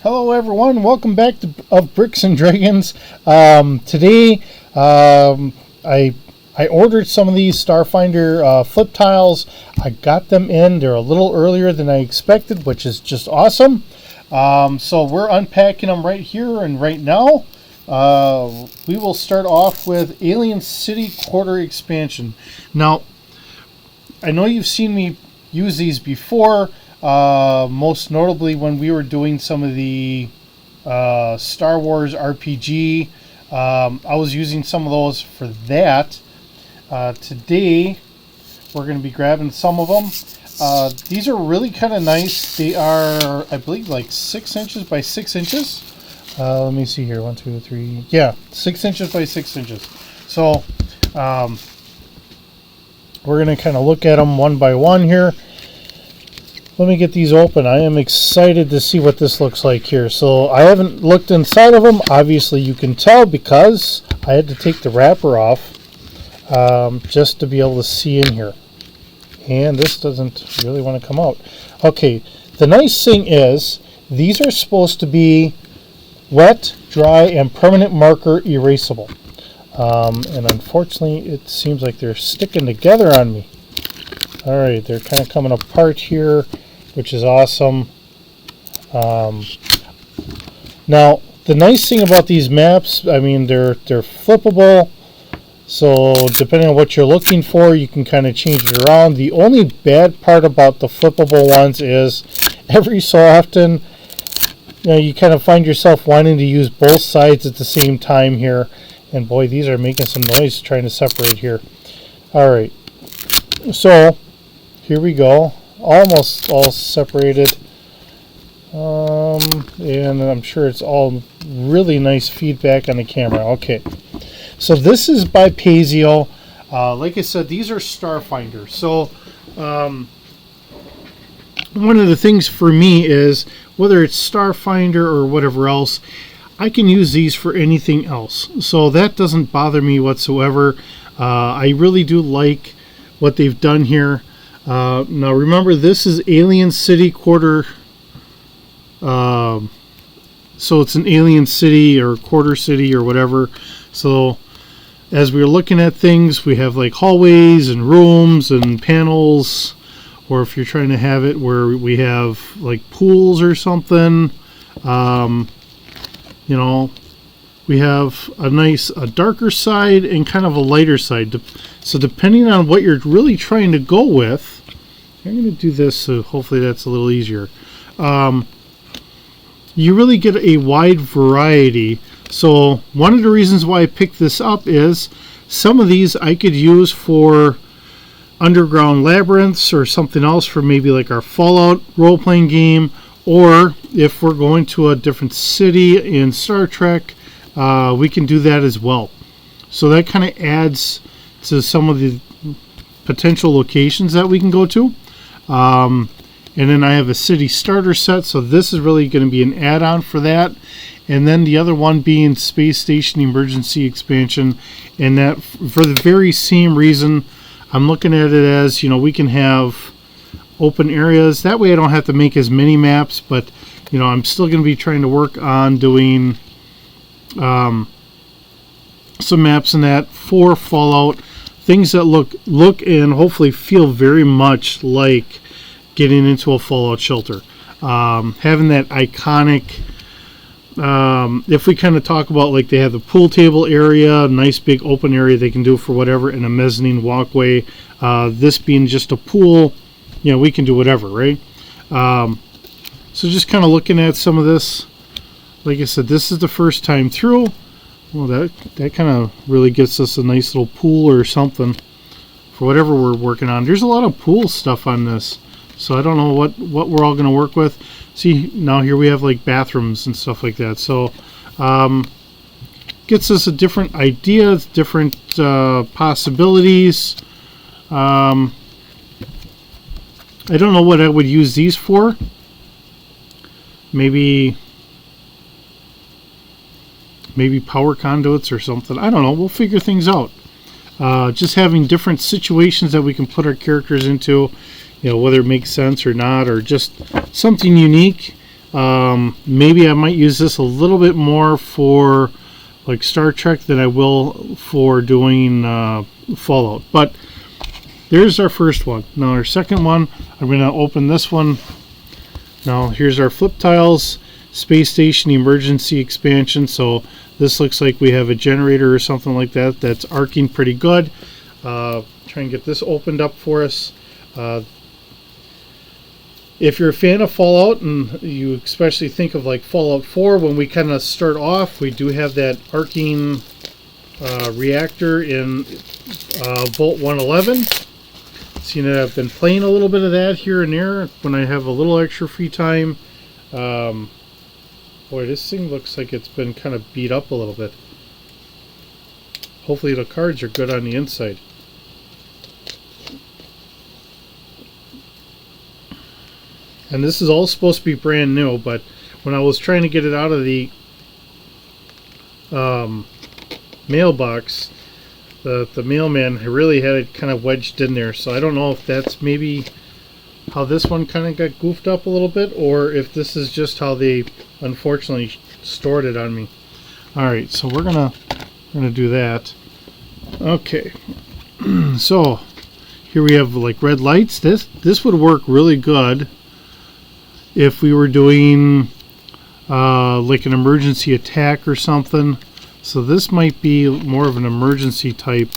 Hello everyone, welcome back to of Bricks and Dragons. Today I ordered some of these Starfinder flip tiles. I got them in. They're a little earlier than I expected, which is just awesome. So we're unpacking them right here and right now. We will start off with Alien City Quarter Expansion. Now, I know you've seen me use these before. Most notably when we were doing some of the Star Wars RPG. I was using some of those for that. Today we're going to be grabbing some of them. These are really kind of nice. They are, I believe, like 6 inches by 6 inches. Let me see here. 1, 2, 3. Yeah, 6 inches by 6 inches. So we're going to kind of look at them one by one here. Let me get these open. I am excited to see what this looks like here. So I haven't looked inside of them. Obviously you can tell because I had to take the wrapper off just to be able to see in here. And this doesn't really want to come out. Okay, the nice thing is these are supposed to be wet, dry, and permanent marker erasable. And unfortunately it seems like they're sticking together on me. Alright, they're kind of coming apart here, which is awesome. Now, the nice thing about these maps, I mean, they're flippable. So, depending on what you're looking for, you can kind of change it around. The only bad part about the flippable ones is every so often, you kind of find yourself wanting to use both sides at the same time here. And boy, these are making some noise trying to separate here. Alright, so here we go. Almost all separated. And I'm sure it's all really nice feedback on the camera. Okay. So this is by Pazio. Like I said, these are Starfinder. So one of the things for me is whether it's Starfinder or whatever else, I can use these for anything else. So that doesn't bother me whatsoever. I really do like what they've done here. Now remember, this is Alien City Quarter, so it's an Alien City or Quarter City or whatever. So as we're looking at things, we have like hallways and rooms and panels, or if you're trying to have it where we have like pools or something, you know, we have a darker side and kind of a lighter side. So depending on what you're really trying to go with, I'm going to do this so hopefully that's a little easier. You really get a wide variety. So one of the reasons why I picked this up is some of these I could use for underground labyrinths or something else for maybe like our Fallout role-playing game, or if we're going to a different city in Star Trek, we can do that as well. So that kind of adds to some of the potential locations that we can go to. And then I have a city starter set, so this is really going to be an add-on for that. And then the other one being Space Station Emergency Expansion, and that for the very same reason, I'm looking at it as, we can have open areas. That way I don't have to make as many maps, but I'm still going to be trying to work on doing some maps in that for Fallout, things that look and hopefully feel very much like getting into a Fallout shelter. Having that iconic, if we kind of talk about, like, they have the pool table area, a nice big open area they can do for whatever, and a mezzanine walkway. This being just a pool, we can do whatever, right? So just kind of looking at some of this, like I said, this is the first time through. Well, that kind of really gets us a nice little pool or something for whatever we're working on. There's a lot of pool stuff on this, so I don't know what we're all going to work with. See, now here we have like bathrooms and stuff like that. So gets us a different idea, different possibilities. I don't know what I would use these for. Maybe power conduits or something. I don't know. We'll figure things out. Just having different situations that we can put our characters into, whether it makes sense or not, or just something unique. Maybe I might use this a little bit more for like Star Trek than I will for doing Fallout. But there's our first one. Now our second one, I'm going to open this one. Now here's our flip tiles, space station emergency expansion. So this looks like we have a generator or something like that that's arcing pretty good. Try and get this opened up for us. If you're a fan of Fallout, and you especially think of like Fallout 4, when we kind of start off, we do have that arcing reactor in Vault 111. So, I've been playing a little bit of that here and there when I have a little extra free time. Boy, this thing looks like it's been kind of beat up a little bit. Hopefully the cards are good on the inside. And this is all supposed to be brand new, but when I was trying to get it out of the mailbox, the mailman really had it kind of wedged in there. So I don't know if that's maybe how this one kind of got goofed up a little bit, or if this is just how they unfortunately stored it on me. Alright, so we're gonna do that. Okay. So here we have like red lights. This would work really good if we were doing like an emergency attack or something. So this might be more of an emergency type.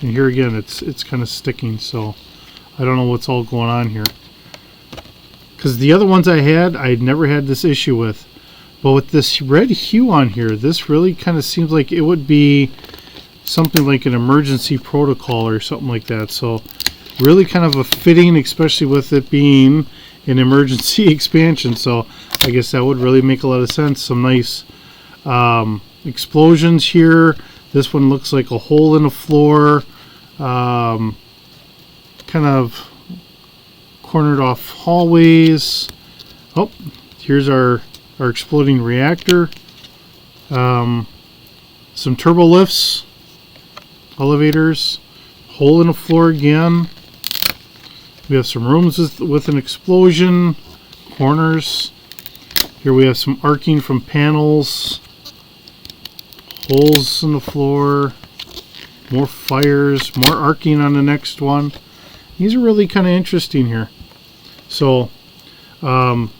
And here again, it's kind of sticking, so I don't know what's all going on here. Because the other ones I'd never had this issue with. But with this red hue on here, this really kind of seems like it would be something like an emergency protocol or something like that. So really kind of a fitting, especially with it being an emergency expansion. So I guess that would really make a lot of sense. Some nice explosions here. This one looks like a hole in the floor, kind of cornered off hallways. Oh, here's our exploding reactor. Some turbo lifts, elevators, hole in the floor again. We have some rooms with an explosion, corners. Here we have some arcing from panels, holes in the floor, more fires, more arcing on the next one. These are really kind of interesting here. So, kind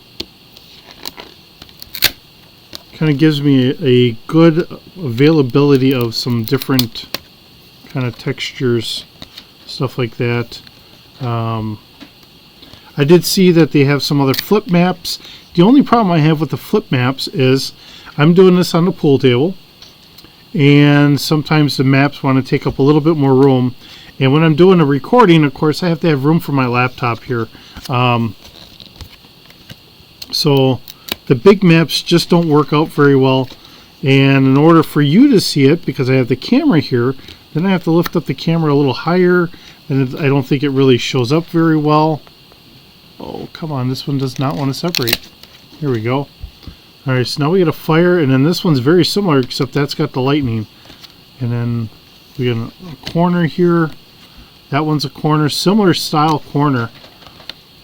of gives me a good availability of some different kind of textures, stuff like that. I did see that they have some other flip maps. The only problem I have with the flip maps is I'm doing this on the pool table, and sometimes the maps want to take up a little bit more room. And when I'm doing a recording, of course, I have to have room for my laptop here. So the big maps just don't work out very well. And in order for you to see it, because I have the camera here, then I have to lift up the camera a little higher, and I don't think it really shows up very well. Oh, come on, this one does not want to separate. Here we go. Alright, so now we get a fire, and then this one's very similar, except that's got the lightning. And then we got a corner here. That one's a corner, similar style corner,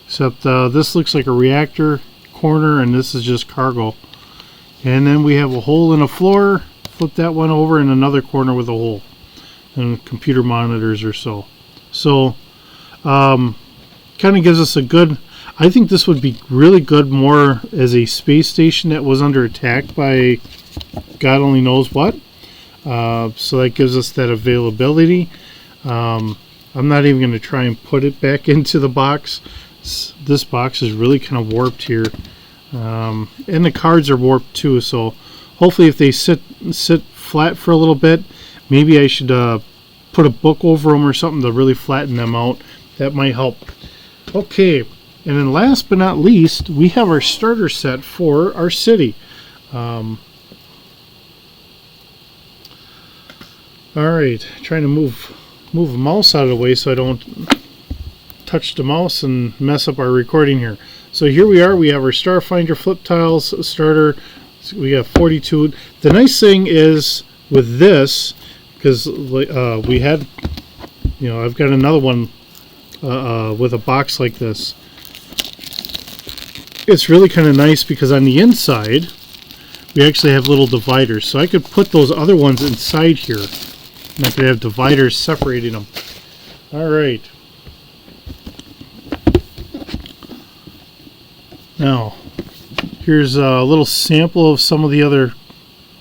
except this looks like a reactor corner, and this is just cargo. And then we have a hole in the floor. Flip that one over, in another corner with a hole, and computer monitors or so. So, kind of gives us a good. I think this would be really good more as a space station that was under attack by God only knows what. So that gives us that availability. I'm not even going to try and put it back into the box. This box is really kind of warped here. And the cards are warped too, so hopefully if they sit flat for a little bit, maybe I should put a book over them or something to really flatten them out. That might help. Okay, and then last but not least, we have our starter set for our city. Alright, trying to move a mouse out of the way so I don't touch the mouse and mess up our recording here. So here we are, we have our Starfinder flip tiles starter. We have 42. The nice thing is with this, because we had, I've got another one with a box like this. it's really kind of nice because on the inside we actually have little dividers, so I could put those other ones inside here and I could have dividers separating them. Alright, now here's a little sample of some of the other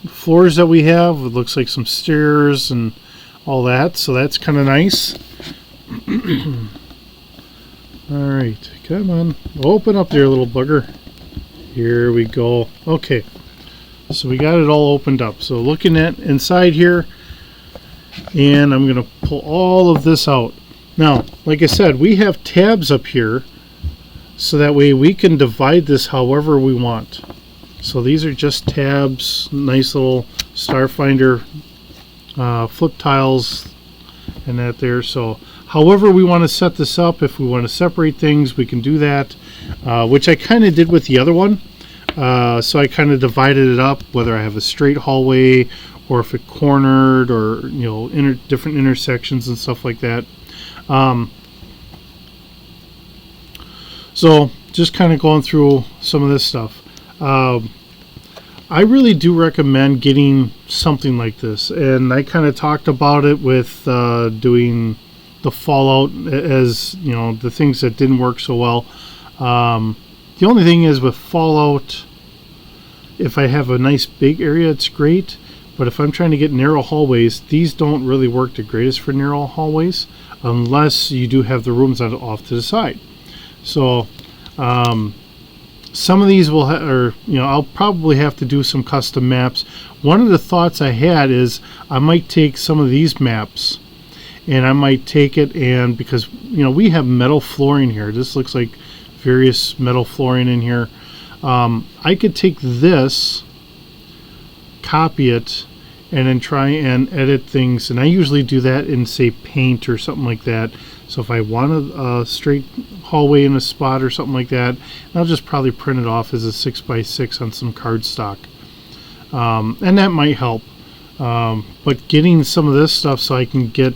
floors that we have. It looks like some stairs and all that, so that's kind of nice. Alright, come on, open up there, little bugger. Here we go. Okay, so we got it all opened up. So looking at inside here, and I'm going to pull all of this out. Now, like I said, we have tabs up here, so that way we can divide this however we want. So these are just tabs, nice little Starfinder flip tiles and that there. So however we want to set this up, if we want to separate things, we can do that, which I kind of did with the other one. So I kind of divided it up, whether I have a straight hallway or if it cornered, or different intersections and stuff like that. So just kind of going through some of this stuff. I really do recommend getting something like this, and I kind of talked about it with doing the Fallout, as the things that didn't work so well. The only thing is with Fallout, if I have a nice big area, it's great, but if I'm trying to get narrow hallways, these don't really work the greatest for narrow hallways unless you do have the rooms off to the side. So some of these will I'll probably have to do some custom maps. One of the thoughts I had is I might take some of these maps and I might take it, and because we have metal flooring here, this looks like various metal flooring in here. I could take this, copy it, and then try and edit things, and I usually do that in, say, Paint or something like that. So if I want a straight hallway in a spot or something like that, I'll just probably print it off as a 6x6 on some cardstock, and that might help. But getting some of this stuff so I can get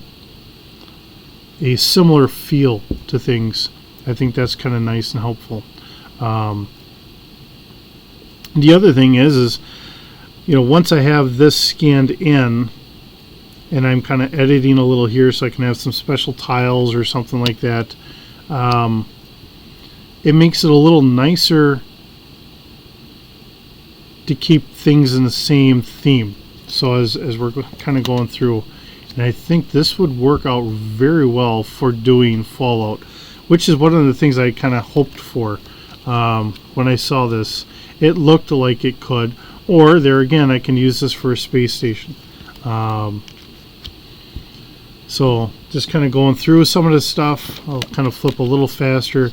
a similar feel to things, I think that's kind of nice and helpful. The other thing is once I have this scanned in, and I'm kind of editing a little here so I can have some special tiles or something like that, it makes it a little nicer to keep things in the same theme. So as we're kind of going through, and I think this would work out very well for doing Fallout, which is one of the things I kind of hoped for when I saw this. It looked like it could, or there again, I can use this for a space station. So just kind of going through some of this stuff. I'll kind of flip a little faster.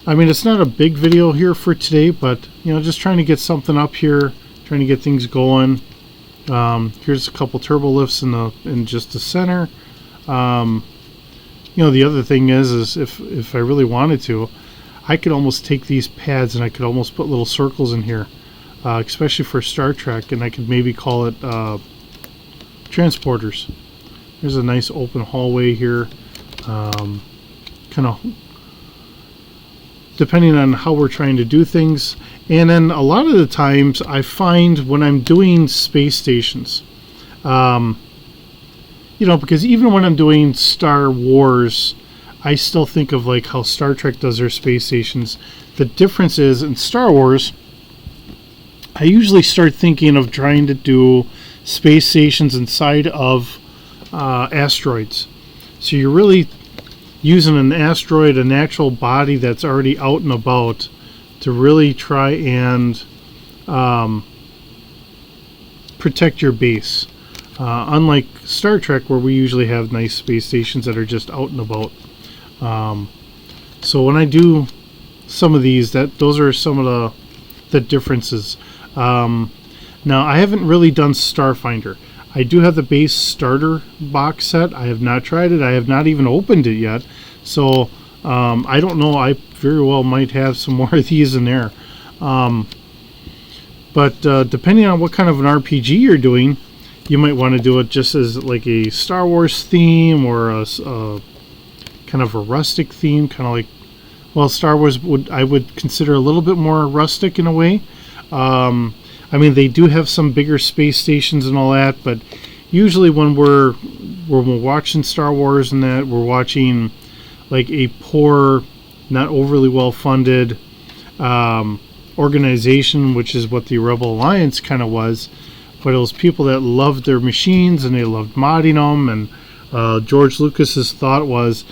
I mean, it's not a big video here for today, but just trying to get something up here, trying to get things going. Here's a couple turbo lifts in just the center. The other thing is if I really wanted to, I could almost take these pads and I could almost put little circles in here, especially for Star Trek, and I could maybe call it transporters. There's a nice open hallway here, kind of depending on how we're trying to do things. And then a lot of the times I find when I'm doing space stations, because even when I'm doing Star Wars, I still think of like how Star Trek does their space stations. The difference is in Star Wars, I usually start thinking of trying to do space stations inside of asteroids. So you're really using an asteroid, an actual body that's already out and about, to really try and protect your base. Unlike Star Trek, where we usually have nice space stations that are just out and about. So when I do some of these, those are some of the differences. Now I haven't really done Starfinder. I do have the base starter box set. I have not tried it. I have not even opened it yet. So I don't know. I very well might have some more of these in there. But depending on what kind of an RPG you're doing, you might want to do it just as like a Star Wars theme, or a kind of a rustic theme, kind of like well, Star Wars I would consider a little bit more rustic in a way. I mean, they do have some bigger space stations and all that, but usually when we're watching Star Wars and that, we're watching like a poor, not overly well funded organization, which is what the Rebel Alliance kind of was. But it was people that loved their machines and they loved modding them. And George Lucas's thought was,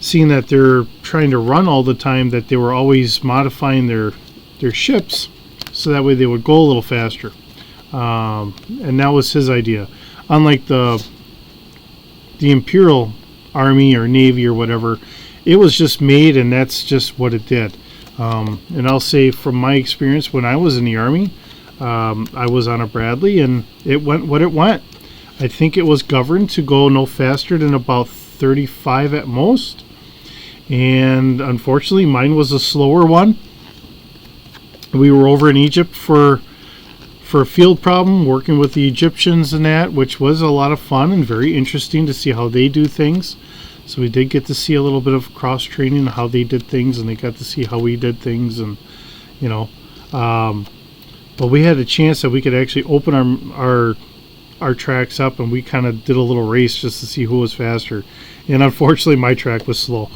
seeing that they're trying to run all the time, that they were always modifying their ships so that way they would go a little faster. And that was his idea. Unlike the Imperial Army or Navy or whatever, it was just made and that's just what it did. And I'll say from my experience when I was in the Army, I was on a Bradley and it went what it went. I think it was governed to go no faster than about 35 at most. And unfortunately, mine was a slower one. We were over in Egypt for a field problem, working with the Egyptians and that, which was a lot of fun and very interesting to see how they do things. So we did get to see a little bit of cross training, how they did things, and they got to see how we did things, and you know. But we had a chance that we could actually open our tracks up, and we kind of did a little race just to see who was faster. And unfortunately, my track was slow.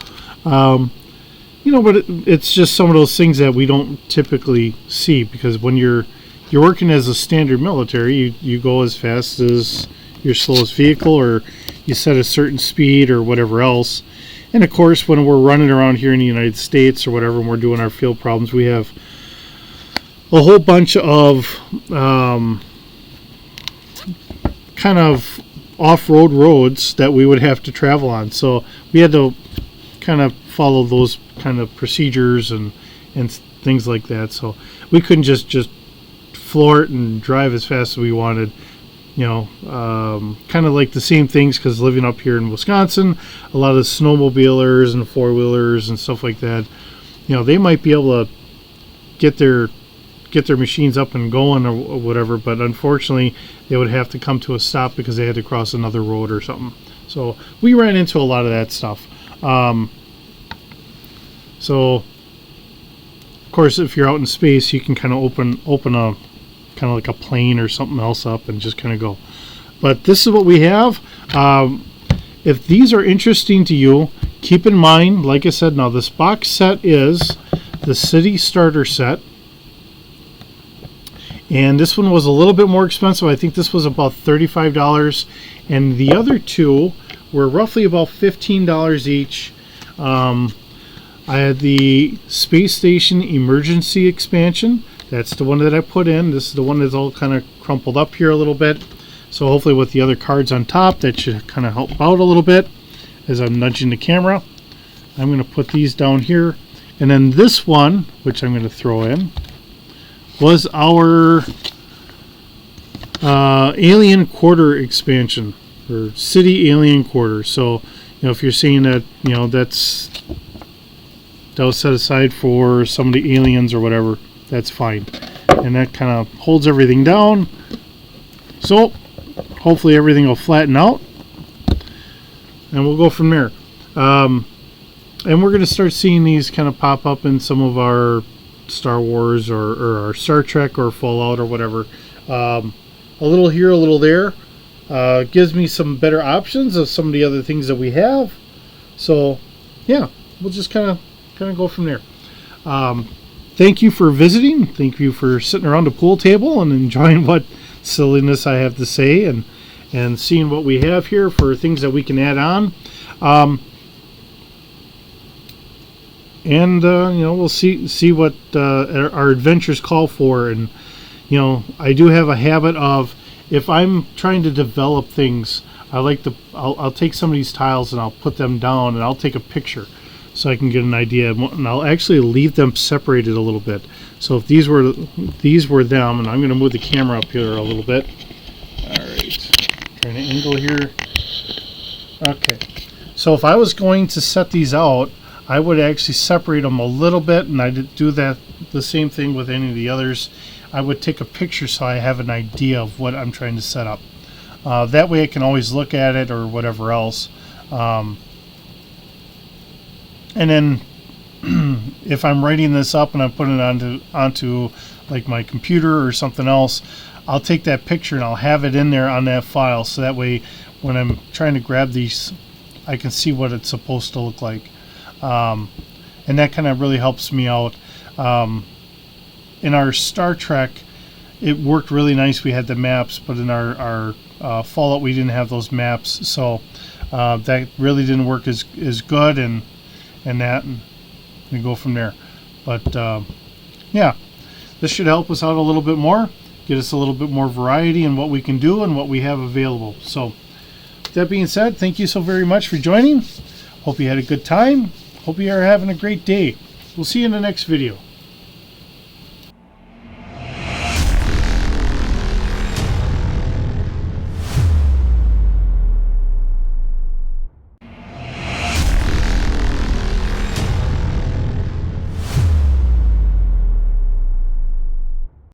You know, but it's just some of those things that we don't typically see, because when you're working as a standard military, you go as fast as your slowest vehicle, or you set a certain speed or whatever else. And of course, when we're running around here in the United States or whatever, and we're doing our field problems, we have a whole bunch of kind of off-road roads that we would have to travel on. So we had to kind of follow those kind of procedures and things like that. So we couldn't just floor it and drive as fast as we wanted. You know, kind of like the same things, because living up here in Wisconsin, a lot of snowmobilers and four-wheelers and stuff like that, you know, they might be able to get their machines up and going or whatever, but unfortunately they would have to come to a stop because they had to cross another road or something. So we ran into a lot of that stuff. So of course, if you're out in space, you can kind of open a kind of like a plane or something else up and just kind of go. But this is what we have. If these are interesting to you, keep in mind, like I said, now this box set is the City Starter set. And this one was a little bit more expensive. I think this was about $35. And the other two were roughly about $15 each. I had the Space Station Emergency Expansion. That's the one that I put in. This is the one that's all kind of crumpled up here a little bit. So hopefully with the other cards on top, that should kind of help out a little bit as I'm nudging the camera. I'm going to put these down here. And then this one, which I'm going to throw in, was our Alien Quarter expansion, or City Alien Quarter. So, you know, if you're seeing that, you know, that was set aside for some of the aliens or whatever, that's fine. And that kind of holds everything down. So, hopefully everything will flatten out. And we'll go from there. And we're going to start seeing these kind of pop up in some of our Star Wars or our Star Trek or Fallout or whatever. A little here, a little there. Gives me some better options of some of the other things that we have. So, yeah, we'll just kind of go from there. Thank you for visiting. Thank you for sitting around the pool table and enjoying what silliness I have to say and seeing what we have here for things that we can add on. And you know, we'll see what our adventures call for. And you know, I do have a habit of, if I'm trying to develop things, I'll take some of these tiles and I'll put them down and I'll take a picture so I can get an idea, and I'll actually leave them separated a little bit. So if these were them, and I'm going to move the camera up here a little bit. All right, trying to angle here. Okay, so if I was going to set these out, I would actually separate them a little bit, and I do that the same thing with any of the others. I would take a picture so I have an idea of what I'm trying to set up. That way I can always look at it or whatever else. And then if I'm writing this up and I'm putting it onto like my computer or something else, I'll take that picture and I'll have it in there on that file, so that way when I'm trying to grab these, I can see what it's supposed to look like. And that kind of really helps me out. In our Star Trek, it worked really nice. We had the maps, but in our Fallout, we didn't have those maps, so that really didn't work as good, and we go from there. But yeah, this should help us out a little bit more, get us a little bit more variety in what we can do and what we have available. So that being said, thank you so very much for joining. Hope you had a good time. Hope you are having a great day. We'll see you in the next video.